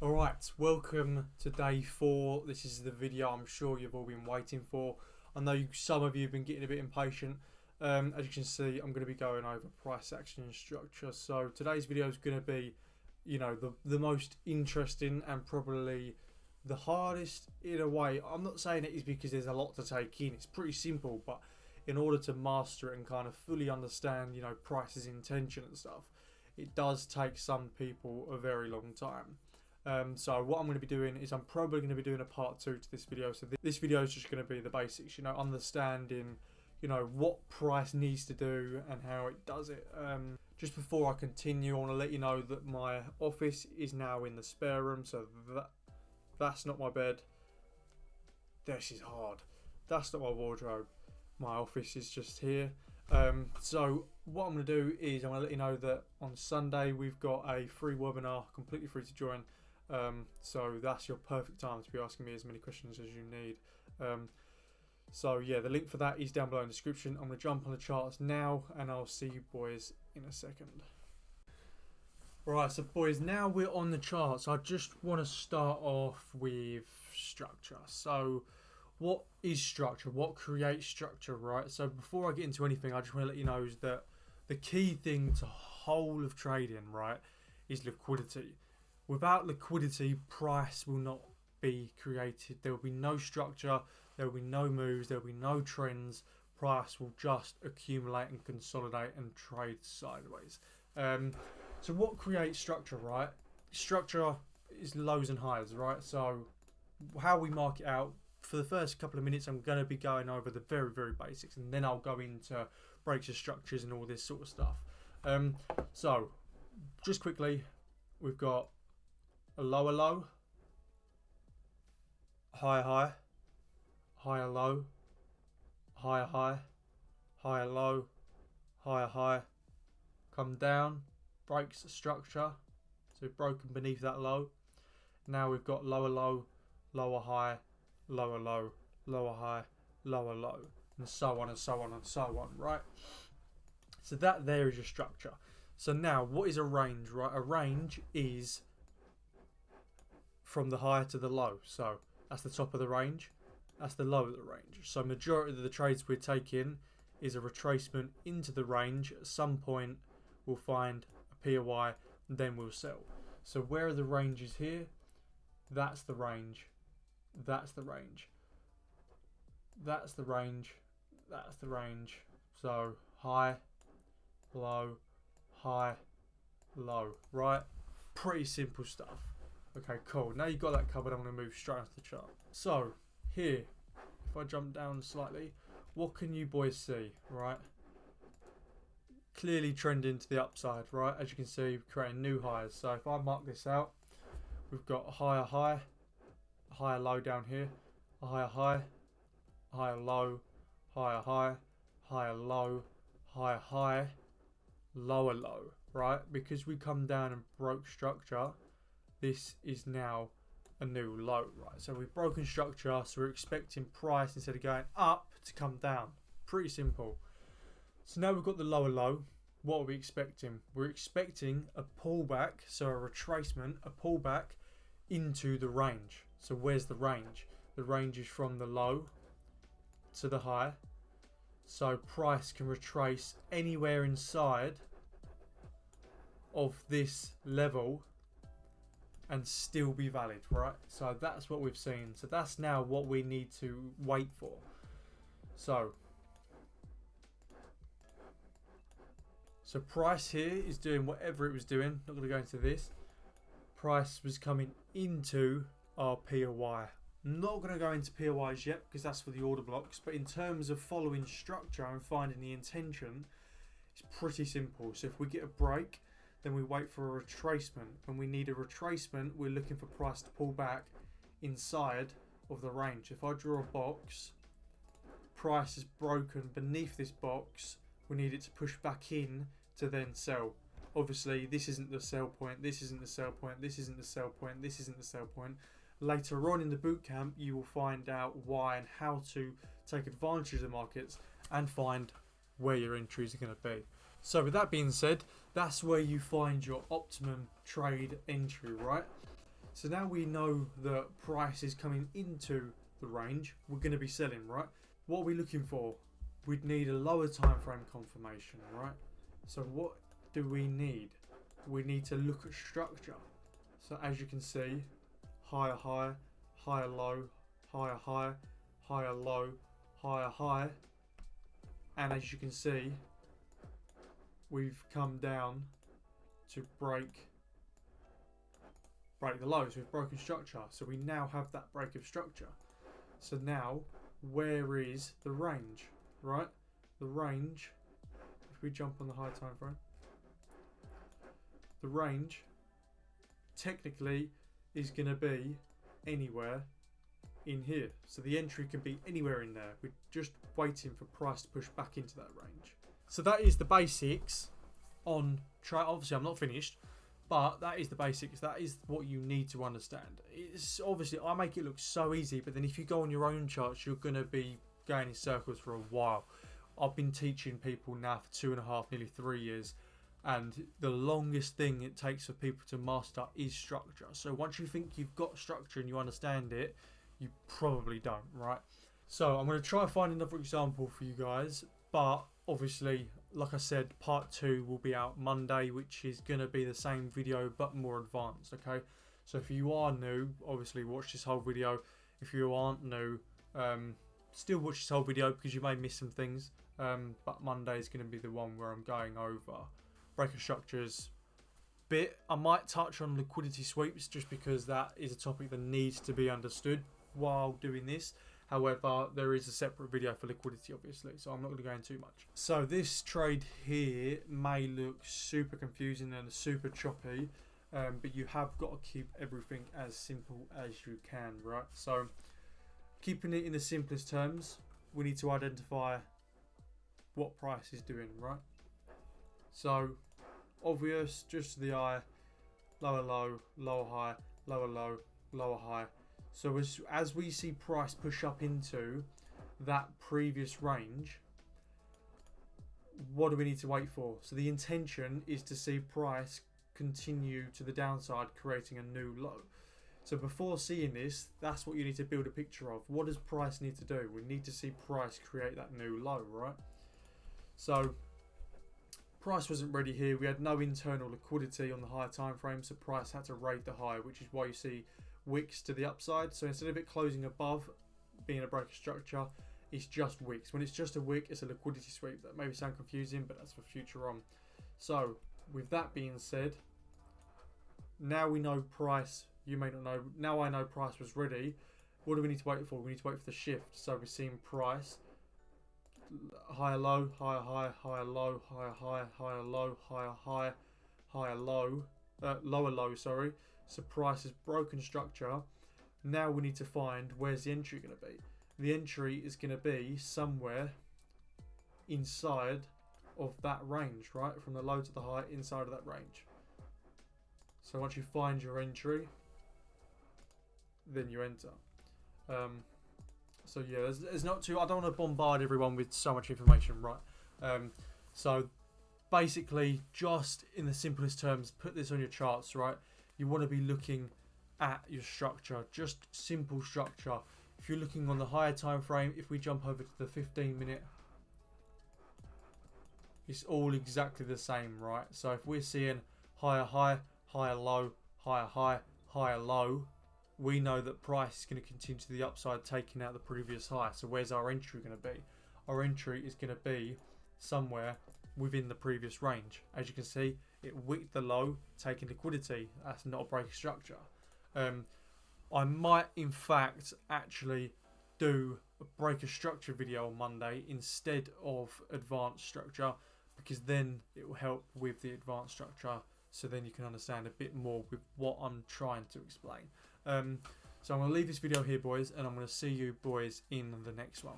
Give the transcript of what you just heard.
Alright, welcome to day 4. This is the video I'm sure you've all been waiting for. I know some of you have been getting a bit impatient. As you can see, I'm going to be going over price action and structure. So today's video is going to be, the most interesting and probably the hardest in a way. I'm not saying it is because there's a lot to take in. It's pretty simple, but in order to master it and kind of fully understand, price's intention and stuff, it does take some people a very long time. So what I'm going to be doing is I'm probably going to be doing a part 2 to this video. So this video is just going to be the basics, understanding, what price needs to do and how it does it. Just before I continue, I want to let you know that my office is now in the spare room. So that's not my bed. This is hard. That's not my wardrobe. My office is just here. So what I'm going to do is I'm going to let you know that on Sunday we've got a free webinar, completely free to join. So that's your perfect time to be asking me as many questions as you need. So yeah, the link for that is down below in the description. I'm going to jump on the charts now and I'll see you boys in a second. Right, so boys, now we're on the charts. I just want to start off with structure. So what is structure? What creates structure, right? So before I get into anything, I just want to let you know is that the key thing to whole of trading, right, is liquidity. Without liquidity, price will not be created. There will be no structure, there will be no moves, there will be no trends. Price will just accumulate and consolidate and trade sideways. So what creates structure, right? Structure is lows and highs, right? So how we mark it out, for the first couple of minutes I'm going to be going over the very, very basics, and then I'll go into breaks of structures and all this sort of stuff. So just quickly, we've got a lower low, higher high, higher low, higher high, higher low, higher high, come down, breaks the structure, so we've broken beneath that low. Now we've got lower low, lower high, lower low, lower high, lower low, and so on and so on and so on, right? So that there is your structure. So now what is a range, right? A range is from the high to the low. So that's the top of the range, that's the low of the range. So majority of the trades we're taking is a retracement into the range. At some point we'll find a POI and then we'll sell. So where are the ranges here? That's the range. That's the range. That's the range. That's the range. So high, low, high, low, right? Pretty simple stuff. Okay, cool. Now you've got that covered, I'm going to move straight onto the chart. So here, if I jump down slightly, what can you boys see, right? Clearly trending to the upside, right? As you can see, creating new highs. So if I mark this out, we've got a higher high, a higher low down here, a higher high, a higher low, higher high, higher low, higher high, lower low, right? Because we come down and broke structure, this is now a new low, right? So we've broken structure, so we're expecting price, instead of going up, to come down. Pretty simple. So now we've got the lower low. What are we expecting? We're expecting a pullback, so a retracement, a pullback into the range. So where's the range? The range is from the low to the high. So price can retrace anywhere inside of this level and still be valid, right? So that's what we've seen. So that's now what we need to wait for. So price here is doing whatever it was doing. Not going to go into this. Price was coming into our POI. Not going to go into POIs yet because that's for the order blocks. But in terms of following structure and finding the intention, it's pretty simple. So if we get a break, then we wait for a retracement. When we need a retracement, we're looking for price to pull back inside of the range. If I draw a box, price is broken beneath this box, we need it to push back in to then sell. Obviously, this isn't the sell point, this isn't the sell point, this isn't the sell point, this isn't the sell point. Later on in the bootcamp, you will find out why and how to take advantage of the markets and find where your entries are going to be. So with that being said, that's where you find your optimum trade entry, right? So now we know that price is coming into the range we're going to be selling, right? What are we looking for? We'd need a lower time frame confirmation, right? So what do we need? We need to look at structure. So as you can see, higher high, higher low, higher high, higher low, higher high, and as you can see, we've come down to break the lows. We've broken structure, so we now have that break of structure. So now, where is the range, right? The range, if we jump on the high time frame, the range technically is going to be anywhere in here. So the entry can be anywhere in there. We're just waiting for price to push back into that range. So that is the basics on trade. Obviously, I'm not finished, but that is the basics. That is what you need to understand. It's obviously, I make it look so easy, but then if you go on your own charts, you're going to be going in circles for a while. I've been teaching people now for 2.5, nearly 3 years, and the longest thing it takes for people to master is structure. So once you think you've got structure and you understand it, you probably don't, right? So I'm going to try and find another example for you guys, but obviously, like I said, part 2 will be out Monday, which is going to be the same video but more advanced, okay? So if you are new, obviously watch this whole video. If you aren't new, still watch this whole video because you may miss some things, but Monday is going to be the one where I'm going over breaker structures bit. I might touch on liquidity sweeps just because that is a topic that needs to be understood while doing this. However, there is a separate video for liquidity, obviously, so I'm not going to go into too much. So this trade here may look super confusing and super choppy, but you have got to keep everything as simple as you can, right? So keeping it in the simplest terms, we need to identify what price is doing, right? So obvious, just to the eye, lower low, lower high, lower low, lower high. So as we see price push up into that previous range, what do we need to wait for? So the intention is to see price continue to the downside, creating a new low. So before seeing this, that's what you need to build a picture of. What does price need to do? We need to see price create that new low, right? So price wasn't ready here. We had no internal liquidity on the higher time frame, so price had to raid the high, which is why you see wicks to the upside. So instead of it closing above being a breaker structure, it's just wicks. When it's just a wick, it's a liquidity sweep. That may sound confusing, but that's for future on. So with that being said, now we know price. You may not know. Now I know price was ready. What do we need to wait for? We need to wait for the shift. So we're seeing price higher low, higher high, higher low, higher high, higher low, higher high, higher low, lower low, sorry. So price has broken structure. Now we need to find where's the entry going to be. The entry is going to be somewhere inside of that range, right? From the low to the high, inside of that range. So once you find your entry, then you enter. So yeah, there's not too. I don't want to bombard everyone with so much information, right? So basically, just in the simplest terms, put this on your charts, right? You want to be looking at your structure, just simple structure. If you're looking on the higher time frame, if we jump over to the 15-minute, it's all exactly the same, right? So if we're seeing higher high, higher low, higher high, higher low, we know that price is going to continue to the upside, taking out the previous high. So where's our entry going to be? Our entry is going to be somewhere within the previous range. As you can see, it wicked the low, taking liquidity. That's not a breaker structure. I might, in fact, actually do a breaker structure video on Monday instead of advanced structure, because then it will help with the advanced structure. So then you can understand a bit more with what I'm trying to explain. So I'm going to leave this video here, boys, and I'm going to see you boys in the next one.